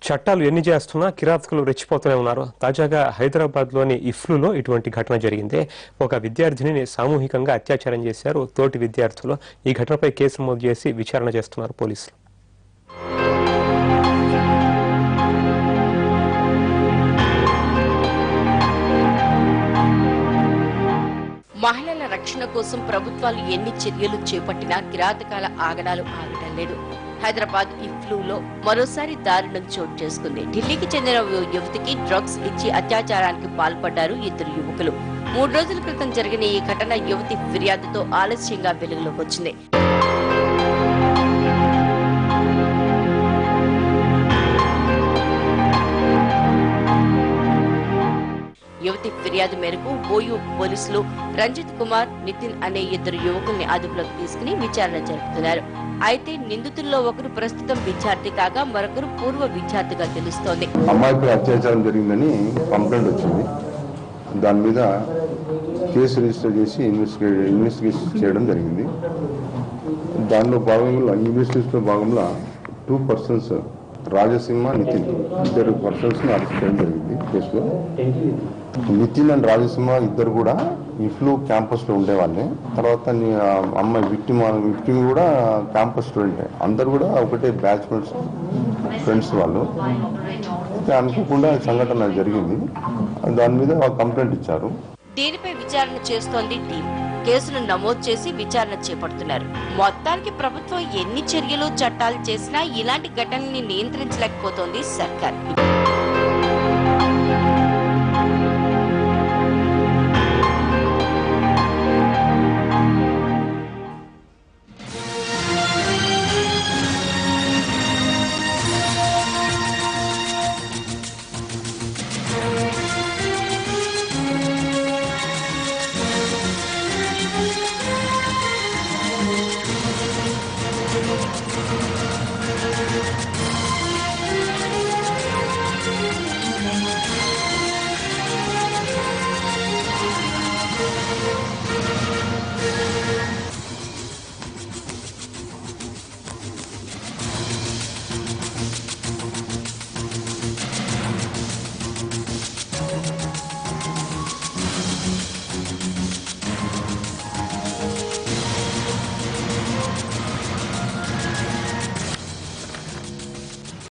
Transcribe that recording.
చట్టాలు ఎన్ని చేస్తున్నా కిరాతకులు రెచ్చిపోతూనే ఉన్నారు. తాజాగా హైదరాబాద్లోని ఇఫ్లూలో ఇటువంటి ఘటన జరిగింది. ఒక విద్యార్థినిని సామూహికంగా అత్యాచారం చేశారు తోటి విద్యార్థులు. ఈ ఘటనపై కేసు నమోదు చేసి విచారణ చేస్తున్నారు పోలీసులు. మహిళల రక్షణ కోసం ప్రభుత్వాలు ఎన్ని చర్యలు చేపట్టినా కిరాతకాల ఆగడాలు ఆగడం లేదు. హైదరాబాద్ ఇఫ్లూలో మరోసారి దారుణం చోటు చేసుకుంది. ఢిల్లీకి చెందిన యువతికి డ్రగ్స్ ఇచ్చి అత్యాచారానికి పాల్పడ్డారు ఇద్దరు యువకులు. 3 రోజుల క్రితం జరిగిన ఈ ఘటన యువతి ఫిర్యాదుతో ఆలస్యంగా వెలుగులోకి వచ్చింది. యువతి ఫిర్యాదు మేరకు బోయూ పోలీసులు రంజిత్ కుమార్, నితిన్ అనే ఇద్దరు యువకుల్ని అదుపులోకి తీసుకుని విచారణ జరుపుతున్నారు. అయితే నిందితుల్లో ఒకరు ప్రస్తుతం విద్యార్థి కాగా మరొకరు పూర్వ విద్యార్థిగా తెలుస్తోంది. అమ్మాయిపై అత్యాచారం జరిగిందని కంప్లైంట్ వచ్చింది. దాని మీద కేసు రిజిస్టర్ చేసి ఇన్వెస్టిగేషన్ చేయడం జరిగింది. దానిలో భాగంలో ఇన్వెస్టిగేషన్ భాగంలో 2 persons Rajasimha, Nitin 2 persons arrest చేయడం జరిగింది. కేసులో నితిన్ అండ్ రాజసింహ ఇద్దరు కూడా ఇఫ్లూ క్యాంపస్లో ఉండేవాళ్ళే. తర్వాత అమ్మాయి విక్టిమ్ కూడా క్యాంపస్ స్టూడెంటే. అందరు కూడా ఒకటే బ్యాచ్ ఫ్రెండ్స్ వాళ్ళు. అనుకోకుండా సంఘటన జరిగింది. దాని మీద కంప్లైంట్ ఇచ్చారు. దీనిపై విచారణ చేస్తోంది టీం. కేసును నమోదు చేసి విచారణ చేపడుతున్నారు. మొత్తానికి ప్రభుత్వం ఎన్ని చర్యలు చట్టాలు చేసినా ఇలాంటి ఘటనల్ని నియంత్రించలేకపోతోంది సర్కార్.